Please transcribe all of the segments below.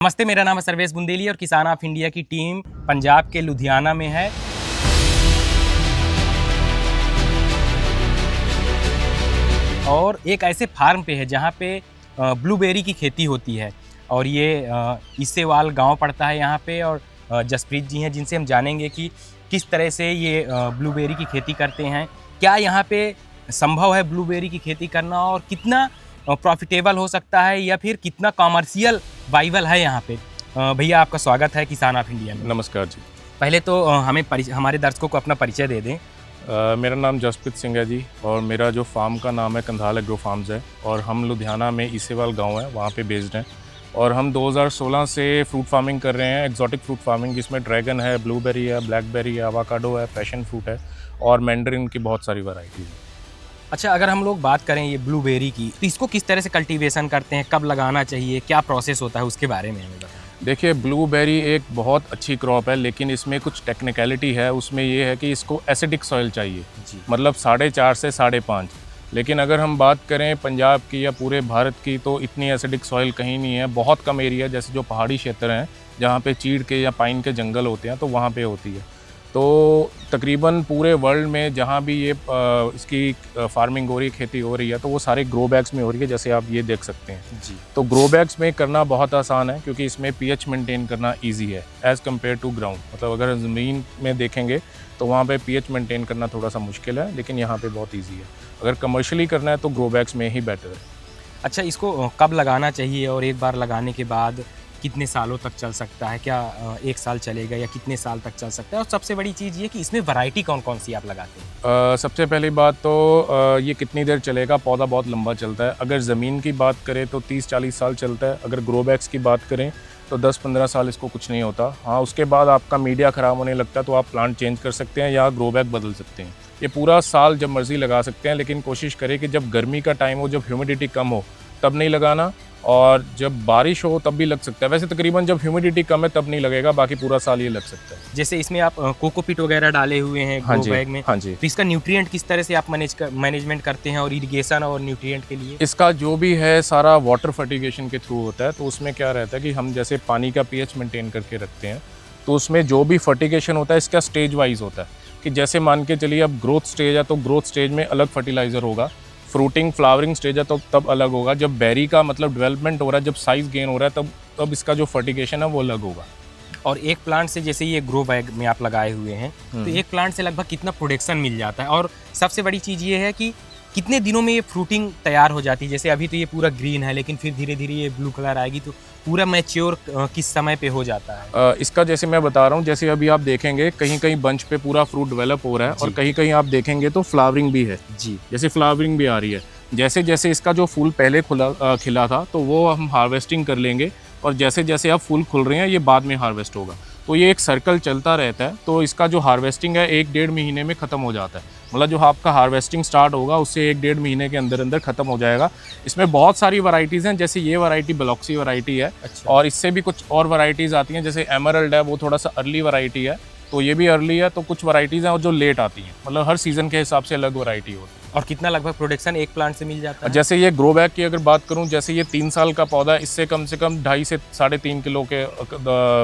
नमस्ते, मेरा नाम है सर्वेश बुंदेली और किसान ऑफ इंडिया की टीम पंजाब के लुधियाना में है। और एक ऐसे फार्म पे है जहाँ पे ब्लूबेरी की खेती होती है और ये इसेवाल गांव पड़ता है यहाँ पे। और जसप्रीत जी हैं जिनसे हम जानेंगे कि किस तरह से ये ब्लूबेरी की खेती करते हैं, क्या यहाँ पे संभव है ब्लूबेरी की खेती करना और कितना प्रॉफिटेबल हो सकता है या फिर कितना कॉमर्शियल वाइबल है यहाँ पे। भैया आपका स्वागत है किसान ऑफ इंडिया में। नमस्कार जी। पहले तो हमें हमारे दर्शकों को अपना परिचय दे दें। मेरा नाम जसप्रीत सिंह है जी और मेरा जो फार्म का नाम है कंधाल एग्रो फार्म्स है और हम लुधियाना में इसेवाल गांव है वहाँ पे बेस्ड हैं। और हम 2016 से फ्रूट फार्मिंग कर रहे हैं, एक्जॉटिक फ्रूट फार्मिंग, जिसमें ड्रैगन है, ब्लूबेरी है, ब्लैकबेरी है, अवाकाडो है, पैशन फ्रूट है और मैंडरिन की बहुत सारी वैरायटी है। अच्छा, अगर हम लोग बात करें ये ब्लूबेरी की, तो इसको किस तरह से कल्टीवेशन करते हैं, कब लगाना चाहिए, क्या प्रोसेस होता है, उसके बारे में हमें बताएं। देखिए, ब्लूबेरी एक बहुत अच्छी क्रॉप है लेकिन इसमें कुछ टेक्निकलिटी है। उसमें ये है कि इसको एसिडिक सॉइल चाहिए, मतलब 4.5 से 5.5। लेकिन अगर हम बात करें पंजाब की या पूरे भारत की तो इतनी एसिडिक सॉइल कहीं नहीं है। बहुत कम एरिया, जैसे जो पहाड़ी क्षेत्र हैं जहाँ पे चीड़ के या पाइन के जंगल होते हैं तो वहाँ पे होती है। तो तकरीबन पूरे वर्ल्ड में जहाँ भी ये इसकी फार्मिंग हो रही है, खेती हो रही है, तो वो सारे ग्रो बैग्स में हो रही है, जैसे आप ये देख सकते हैं जी। तो ग्रो बैग्स में करना बहुत आसान है क्योंकि इसमें पीएच मेंटेन करना इजी है एज़ कम्पेयर टू ग्राउंड। मतलब अगर ज़मीन में देखेंगे तो वहाँ पे पीएच मेंटेन करना थोड़ा सा मुश्किल है, लेकिन यहाँ पे बहुत ईजी है। अगर कमर्शियली करना है तो ग्रो बैग्स में ही बेटर है। अच्छा, इसको कब लगाना चाहिए और एक बार लगाने के बाद कितने सालों तक चल सकता है? क्या 1 साल चलेगा या कितने साल तक चल सकता है? और सबसे बड़ी चीज़ ये कि इसमें वैरायटी कौन कौन सी आप लगाते हैं? सबसे पहली बात तो ये कितनी देर चलेगा। पौधा बहुत लंबा चलता है। अगर ज़मीन की बात करें तो 30-40 साल चलता है। अगर ग्रो बैग्स की बात करें तो 10-15 साल इसको कुछ नहीं होता। हाँ, उसके बाद आपका मीडिया ख़राब होने लगता है तो आप प्लांट चेंज कर सकते हैं या ग्रो बैग बदल सकते हैं। ये पूरा साल जब मर्ज़ी लगा सकते हैं, लेकिन कोशिश करें कि जब गर्मी का टाइम हो, जब ह्यूमिडिटी कम हो तब नहीं लगाना, और जब बारिश हो तब भी लग सकता है। वैसे तकरीबन जब ह्यूमिडिटी कम है तब नहीं लगेगा, बाकी पूरा साल ये लग सकता है। जैसे इसमें आप कोकोपीट वगैरह डाले हुए हैं ग्रो बैग में। हाँ जी। तो इसका न्यूट्रिएंट किस तरह से आप मैनेजमेंट करते हैं और इरिगेशन और न्यूट्रिएंट के लिए? इसका जो भी है सारा वाटर फर्टिगेशन के थ्रू होता है। तो उसमें क्या रहता है कि हम जैसे पानी का पीएच मेंटेन करके रखते हैं, तो उसमें जो भी फर्टिगेशन होता है इसका स्टेज वाइज होता है कि जैसे मान के चलिए अब ग्रोथ स्टेज है तो ग्रोथ स्टेज में अलग फर्टिलाइज़र होगा, फ्रूटिंग फ्लावरिंग स्टेज है तो तब अलग होगा, जब बेरी का मतलब डेवलपमेंट हो रहा है, जब साइज़ गेन हो रहा है तब इसका जो फर्टिगेशन है वो अलग होगा। और एक प्लांट से, जैसे ये ग्रो बैग में आप लगाए हुए हैं, तो एक प्लांट से लगभग कितना प्रोडक्शन मिल जाता है? और सबसे बड़ी चीज़ ये है कि कितने दिनों में ये फ्रूटिंग तैयार हो जाती है? जैसे अभी तो ये पूरा ग्रीन है, लेकिन फिर धीरे धीरे ये ब्लू कलर आएगी, तो पूरा मैच्योर किस समय पे हो जाता है? इसका जैसे मैं बता रहा हूँ, जैसे अभी आप देखेंगे कहीं कहीं बंच पे पूरा फ्रूट डेवलप हो रहा है और कहीं कहीं आप देखेंगे तो फ्लावरिंग भी है जी। जैसे फ्लावरिंग भी आ रही है। जैसे जैसे इसका जो फूल पहले खिला था तो वो हम हार्वेस्टिंग कर लेंगे, और जैसे जैसे अब फूल खुल रहे हैं ये बाद में हार्वेस्ट होगा। तो ये एक सर्कल चलता रहता है। तो इसका जो हार्वेस्टिंग है 1-1.5 महीने में ख़त्म हो जाता है। मतलब जो आपका हार्वेस्टिंग स्टार्ट होगा उससे 1-1.5 महीने के अंदर अंदर ख़त्म हो जाएगा। इसमें बहुत सारी वैरायटीज़ हैं, जैसे ये वैरायटी ब्लॉक्सी वैरायटी है। अच्छा। और इससे भी कुछ और वैरायटीज़ आती हैं, जैसे एमरल्ड है, वो थोड़ा सा अर्ली वैरायटी है, तो ये भी अर्ली है। तो कुछ वैरायटीज़ हैं और जो लेट आती हैं, मतलब हर सीज़न के हिसाब से अलग वैरायटी होती है। और कितना लगभग प्रोडक्शन एक प्लांट से मिल जाता है? जैसे ये ग्रो बैग की अगर बात करूं, जैसे ये 3 साल का पौधा है, इससे कम से कम 2.5 से 3.5 किलो के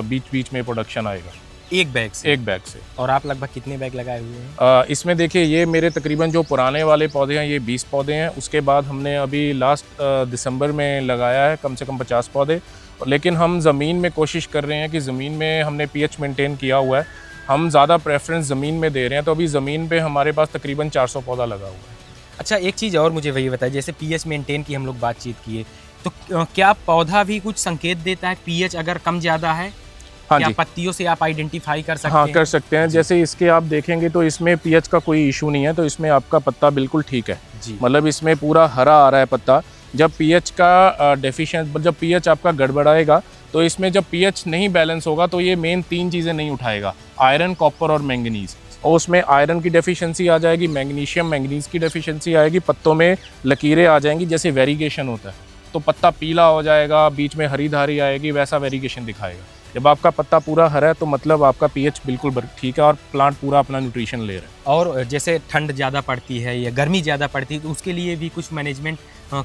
बीच में प्रोडक्शन आएगा एक बैग से। एक बैग से। और आप लगभग कितने बैग लगाए हुए हैं? इसमें देखिए, ये मेरे तकरीबन जो पुराने वाले पौधे हैं ये 20 पौधे हैं। उसके बाद हमने अभी लास्ट दिसंबर में लगाया है कम से कम 50 पौधे। लेकिन हम ज़मीन में कोशिश कर रहे हैं कि ज़मीन में हमने पीएच मेंटेन किया हुआ है, हम ज़्यादा प्रेफरेंस ज़मीन में दे रहे हैं। तो अभी ज़मीन पे हमारे पास तकरीबन 400 पौधा लगा हुआ है। अच्छा, एक चीज़ और मुझे वही बताइए, जैसे पीएच मेंटेन की हम लोग बातचीत किए, तो क्या पौधा भी कुछ संकेत देता है पीएच अगर कम ज़्यादा है? हाँ क्या जी। पत्तियों से आप आइडेंटिफाई कर सकते हैं? हाँ, कर सकते हैं। जैसे इसके आप देखेंगे तो इसमें पीएच का कोई इशू नहीं है, तो इसमें आपका पत्ता बिल्कुल ठीक है जी। मतलब इसमें पूरा हरा आ रहा है पत्ता। जब पीएच का डेफिशिएंट, जब पीएच आपका गड़बड़ाएगा तो इसमें जब पीएच नहीं बैलेंस होगा तो ये मेन 3 चीज़ें नहीं उठाएगा, आयरन, कॉपर और मैंगनीज़। और उसमें आयरन की डेफिशिएंसी आ जाएगी, मैग्नीशियम मैंगनीज़ की डेफिशिएंसी आएगी, पत्तों में लकीरें आ जाएंगी, जैसे वेरिगेशन होता है तो पत्ता पीला हो जाएगा, बीच में हरी धारी आएगी, वैसा वेरिगेशन दिखाएगा। जब आपका पत्ता पूरा हरा है तो मतलब आपका पीएच बिल्कुल ठीक है और प्लांट पूरा अपना न्यूट्रिशन ले रहा है। और जैसे ठंड ज़्यादा पड़ती है या गर्मी ज़्यादा पड़ती है तो उसके लिए भी कुछ मैनेजमेंट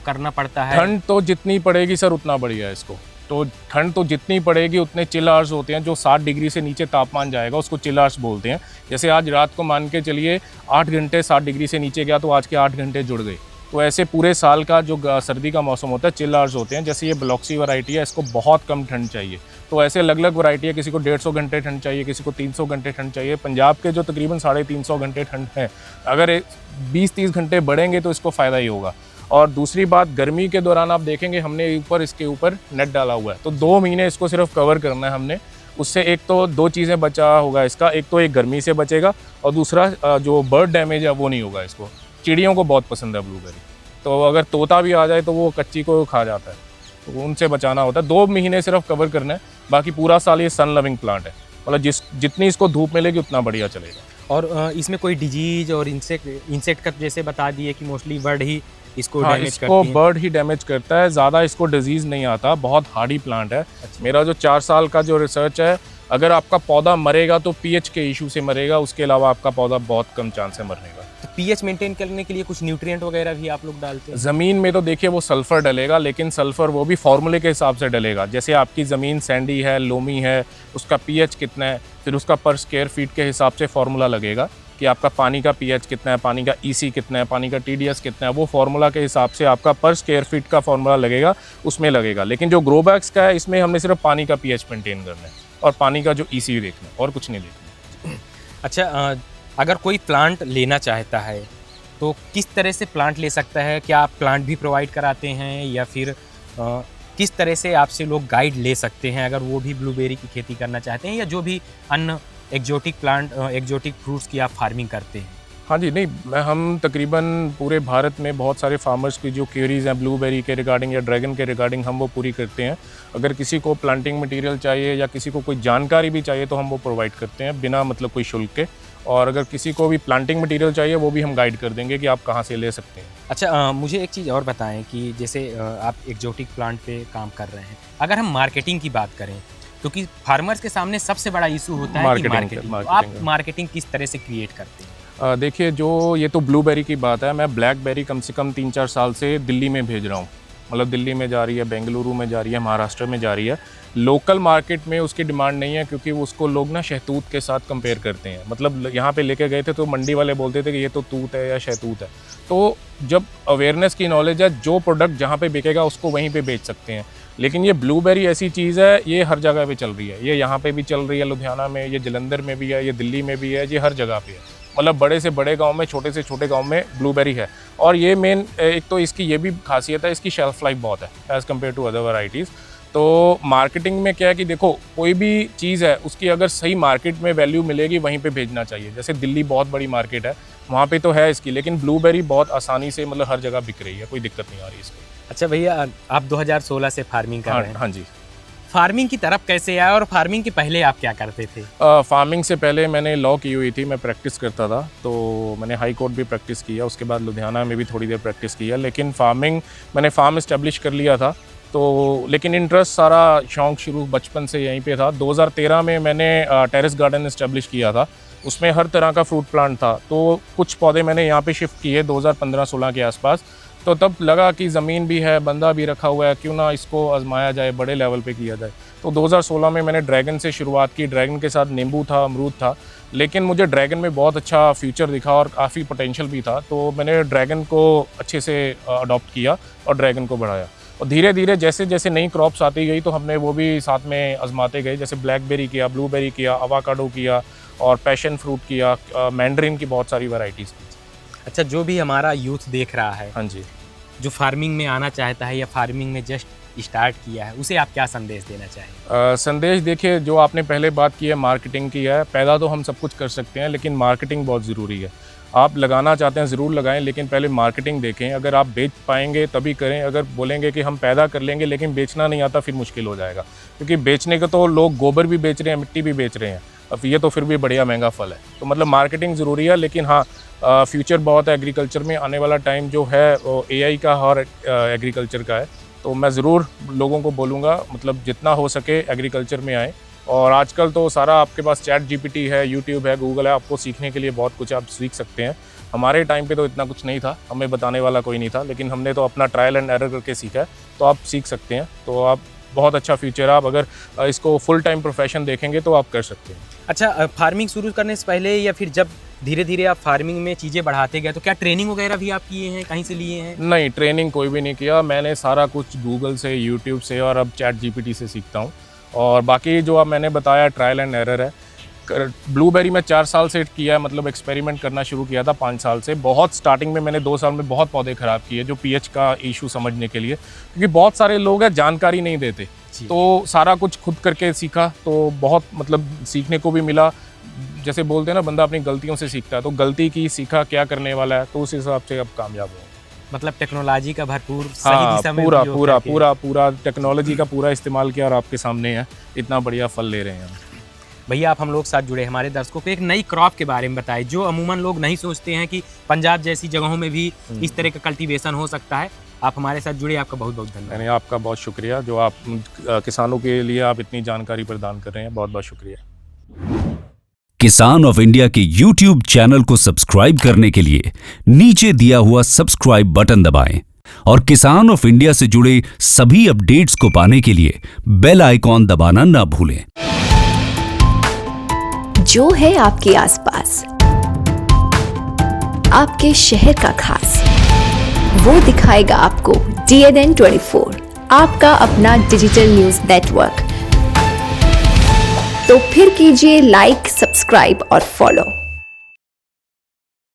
करना पड़ता है? ठंड तो जितनी पड़ेगी सर उतना बढ़िया है इसको। तो ठंड तो जितनी पड़ेगी उतने चिल आवर्स होते हैं, जो 7 डिग्री से नीचे तापमान जाएगा उसको चिल आवर्स बोलते हैं। जैसे आज रात को मान के चलिए 8 घंटे 7 डिग्री से नीचे गया तो आज के 8 घंटे जुड़ गए। तो ऐसे पूरे साल का जो सर्दी का मौसम होता है चिल आवर्स होते हैं। जैसे ये ब्लॉक्सी वैरायटी है, इसको बहुत कम ठंड चाहिए। तो ऐसे अलग अलग वैरायटी है, किसी को 150 घंटे ठंड चाहिए, किसी को 300 घंटे ठंड चाहिए। पंजाब के जो तकरीबन 350 घंटे ठंड है, अगर 20-30 घंटे बढ़ेंगे तो इसको फ़ायदा ही होगा। और दूसरी बात, गर्मी के दौरान आप देखेंगे हमने इसके ऊपर नेट डाला हुआ है, तो 2 महीने इसको सिर्फ कवर करना है हमने। उससे एक तो 2 चीज़ें बचा होगा इसका, एक तो एक गर्मी से बचेगा और दूसरा जो बर्ड डैमेज है वो नहीं होगा इसको। चिड़ियों को बहुत पसंद है ब्लूबेरी, तो अगर तोता भी आ जाए तो वो कच्ची को खा जाता है, तो उनसे बचाना होता है। 2 महीने सिर्फ कवर करना है, बाकी पूरा साल ये सन लविंग प्लांट है। मतलब जितनी इसको धूप मिलेगी उतना बढ़िया चलेगा। और इसमें कोई डिजीज और इंसेक्ट का जैसे बता दिए कि मोस्टली बर्ड ही इसको हाँ, डैमेज इसको करती हैं। बर्ड ही डैमेज करता है, ज़्यादा इसको डिजीज़ नहीं आता, बहुत हार्डी प्लांट है। अच्छा। मेरा जो 4 साल का जो रिसर्च है, अगर आपका पौधा मरेगा तो पीएच के इशू से मरेगा, उसके अलावा आपका पौधा बहुत कम चांस है मरने का। तो पीएच मेंटेन करने के लिए कुछ न्यूट्रिएंट वगैरह भी आप लोग डालते हैं? ज़मीन में तो देखिए वो सल्फ़र डलेगा, लेकिन सल्फ़र वो भी फार्मूले के हिसाब से डलेगा। जैसे आपकी ज़मीन सैंडी है, लोमी है, उसका पीएच कितना है, फिर उसका पर स्क्वायर फीट के हिसाब से फार्मूला लगेगा कि आपका पानी का पीएच कितना है, पानी का ईसी कितना है, पानी का टीडीएस कितना है। वो फार्मूला के हिसाब से आपका पर स्क्वायर फीट का फार्मूला लगेगा, उसमें लगेगा। लेकिन जो ग्रो बैग्स का है, इसमें हमने सिर्फ पानी का पीएच मेंटेन करना है और पानी का जो ईसी देखना है, और कुछ नहीं देखना। अच्छा, अगर कोई प्लांट लेना चाहता है तो किस तरह से प्लांट ले सकता है? क्या आप प्लांट भी प्रोवाइड कराते हैं या फिर किस तरह से आपसे लोग गाइड ले सकते हैं अगर वो भी ब्लूबेरी की खेती करना चाहते हैं या जो भी अन्य एक्जोटिक प्लांट एक्जोटिक फ्रूट्स की आप फार्मिंग करते हैं? हाँ जी, नहीं, हम तकरीबन पूरे भारत में बहुत सारे फार्मर्स की जो क्वेरीज़ हैं ब्लूबेरी के रिगार्डिंग या ड्रैगन के रिगार्डिंग, हम वो पूरी करते हैं। अगर किसी को प्लांटिंग मटेरियल चाहिए या किसी को कोई जानकारी भी चाहिए तो हम वो प्रोवाइड करते हैं बिना मतलब कोई शुल्क के। और अगर किसी को भी प्लांटिंग मटेरियल चाहिए वो भी हम गाइड कर देंगे कि आप कहाँ से ले सकते हैं। अच्छा, मुझे एक चीज़ और बताएं कि जैसे आप एक्जोटिक प्लांट पे काम कर रहे हैं, अगर हम मार्केटिंग की बात करें क्योंकि फार्मर्स के सामने सबसे बड़ा इशू होता है कि मार्केटिंग। तो आप मार्केटिंग किस तरह से क्रिएट करते हैं? देखिए, जो ये तो ब्लूबेरी की बात है, मैं ब्लैकबेरी कम से कम 3-4 साल से दिल्ली में भेज रहा हूँ। मतलब दिल्ली में जा रही है, बेंगलुरु में जा रही है, महाराष्ट्र में जा रही है। लोकल मार्केट में उसकी डिमांड नहीं है क्योंकि उसको लोग ना शहतूत के साथ कंपेयर करते हैं। मतलब यहाँ पे लेके गए थे तो मंडी वाले बोलते थे कि ये तो तूत है या शहतूत है। तो जब अवेयरनेस की नॉलेज है, जो प्रोडक्ट जहाँ पे बिकेगा उसको वहीं पे बेच सकते हैं। लेकिन ये ब्लूबेरी ऐसी चीज़ है, ये हर जगह पे चल रही है। ये यहाँ पे भी चल रही है लुधियाना में, ये जलंधर में भी है, ये दिल्ली में भी है, ये हर जगह पे है। मतलब बड़े से बड़े गांव में, छोटे से छोटे गांव में ब्लूबेरी है। और ये मेन एक तो इसकी ये भी खासियत है, इसकी शेल्फ लाइफ बहुत है as compared to other varieties. तो मार्केटिंग में क्या है कि देखो, कोई भी चीज़ है उसकी अगर सही मार्केट में वैल्यू मिलेगी वहीं पे भेजना चाहिए। जैसे दिल्ली बहुत बड़ी मार्केट है, वहाँ पे तो है इसकी, लेकिन ब्लूबेरी बहुत आसानी से मतलब हर जगह बिक रही है, कोई दिक्कत नहीं आ रही इसकी। अच्छा भैया, आप 2016 से फार्मिंग कर रहे हैं। हाँ जी। फार्मिंग की तरफ कैसे आया और फार्मिंग के पहले आप क्या करते थे? फार्मिंग से पहले मैंने लॉ की हुई थी, मैं प्रैक्टिस करता था, तो मैंने हाई कोर्ट भी प्रैक्टिस किया, उसके बाद लुधियाना में भी थोड़ी देर प्रैक्टिस किया। लेकिन मैंने फार्म इस्टेब्लिश कर लिया था, तो लेकिन इंटरेस्ट सारा शौक़ शुरू बचपन से यहीं पे था। 2013 में मैंने टेरेस गार्डन इस्टेब्लिश किया था, उसमें हर तरह का फ्रूट प्लांट था। तो कुछ पौधे मैंने यहाँ पे शिफ्ट किए 2015-16 के आसपास। तो तब लगा कि ज़मीन भी है, बंदा भी रखा हुआ है, क्यों ना इसको आजमाया जाए, बड़े लेवल पे किया जाए। तो 2016 में मैंने ड्रैगन से शुरुआत की। ड्रैगन के साथ नींबू था, अमरूद था, लेकिन मुझे ड्रैगन में बहुत अच्छा फ्यूचर दिखा और काफ़ी पोटेंशियल भी था। तो मैंने ड्रैगन को अच्छे से अडॉप्ट किया और ड्रैगन को बढ़ाया। और धीरे धीरे जैसे जैसे नई क्रॉप्स आती गई तो हमने वो भी साथ में आजमाते गए। जैसे ब्लैकबेरी किया, ब्लूबेरी किया, अवाकाडो किया और पैशन फ्रूट किया, मैंड्रिन की बहुत सारी वैराइटीज़ की। अच्छा, जो भी हमारा यूथ देख रहा है, हाँ जी, जो फार्मिंग में आना चाहता है या फार्मिंग में जस्ट स्टार्ट किया है, उसे आप क्या संदेश देना चाहेंगे? संदेश देखिए, जो आपने पहले बात की है मार्केटिंग की है, पैदा तो हम सब कुछ कर सकते हैं लेकिन मार्केटिंग बहुत ज़रूरी है। आप लगाना चाहते हैं ज़रूर लगाएं, लेकिन पहले मार्केटिंग देखें। अगर आप बेच पाएंगे तभी करें। अगर बोलेंगे कि हम पैदा कर लेंगे लेकिन बेचना नहीं आता, फिर मुश्किल हो जाएगा। क्योंकि बेचने का तो लोग गोबर भी बेच रहे हैं, मिट्टी भी बेच रहे हैं, अब ये तो फिर भी बढ़िया महंगा फल है। तो मतलब मार्केटिंग ज़रूरी है। लेकिन हाँ, फ्यूचर बहुत है एग्रीकल्चर में। आने वाला टाइम जो है वो AI का और एग्रीकल्चर का है। तो मैं ज़रूर लोगों को बोलूँगा, मतलब जितना हो सके एग्रीकल्चर में आएँ। और आजकल तो सारा आपके पास चैट GPT है, यूट्यूब है, गूगल है, आपको सीखने के लिए बहुत कुछ आप सीख सकते हैं। हमारे टाइम पे तो इतना कुछ नहीं था, हमें बताने वाला कोई नहीं था, लेकिन हमने तो अपना ट्रायल एंड एरर करके सीखा है। तो आप सीख सकते हैं, तो आप बहुत अच्छा फ्यूचर है। आप अगर इसको फुल टाइम प्रोफेशन देखेंगे तो आप कर सकते हैं। अच्छा, फार्मिंग शुरू करने से पहले या फिर जब धीरे धीरे आप फार्मिंग में चीज़ें बढ़ाते गए तो क्या ट्रेनिंग वगैरह भी आप किए हैं, कहीं से लिए हैं? नहीं, ट्रेनिंग कोई भी नहीं किया। मैंने सारा कुछ गूगल से, यूट्यूब से और अब चैट जीपीटी से सीखता हूँ। और बाकी जो अब मैंने बताया ट्रायल एंड एरर है। ब्लूबेरी में 4 साल से किया है, मतलब एक्सपेरिमेंट करना शुरू किया था 5 साल से। बहुत स्टार्टिंग में मैंने 2 साल में बहुत पौधे ख़राब किए जो पीएच का इशू समझने के लिए, क्योंकि बहुत सारे लोग हैं जानकारी नहीं देते। तो सारा कुछ खुद करके सीखा, तो बहुत मतलब सीखने को भी मिला। जैसे बोलते हैं ना, बंदा अपनी गलतियों से सीखता है, तो गलती की सीखा क्या करने वाला है, तो उस हिसाब से अब कामयाब हुआ। मतलब टेक्नोलॉजी का भरपूर सही दिशा में पूरा टेक्नोलॉजी का पूरा इस्तेमाल किया और आपके सामने है, इतना बढ़िया फल ले रहे हैं हम। भैया आप हम लोग साथ जुड़े, हमारे दर्शकों को एक नई क्रॉप के बारे में बताएं जो अमूमन लोग नहीं सोचते हैं कि पंजाब जैसी जगहों में भी इस तरह का कल्टीवेशन हो सकता है। आप हमारे साथ जुड़े, आपका बहुत बहुत धन्यवाद। आपका बहुत शुक्रिया जो आप किसानों के लिए आप इतनी जानकारी प्रदान कर रहे हैं, बहुत बहुत शुक्रिया। किसान ऑफ इंडिया के YouTube चैनल को सब्सक्राइब करने के लिए नीचे दिया हुआ सब्सक्राइब बटन दबाएं और किसान ऑफ इंडिया से जुड़े सभी अपडेट्स को पाने के लिए बेल आइकॉन दबाना ना भूलें। जो है आपके आसपास, आपके शहर का खास, वो दिखाएगा आपको DNN 24, आपका अपना डिजिटल न्यूज नेटवर्क। तो फिर कीजिए लाइक, सब्सक्राइब और फॉलो।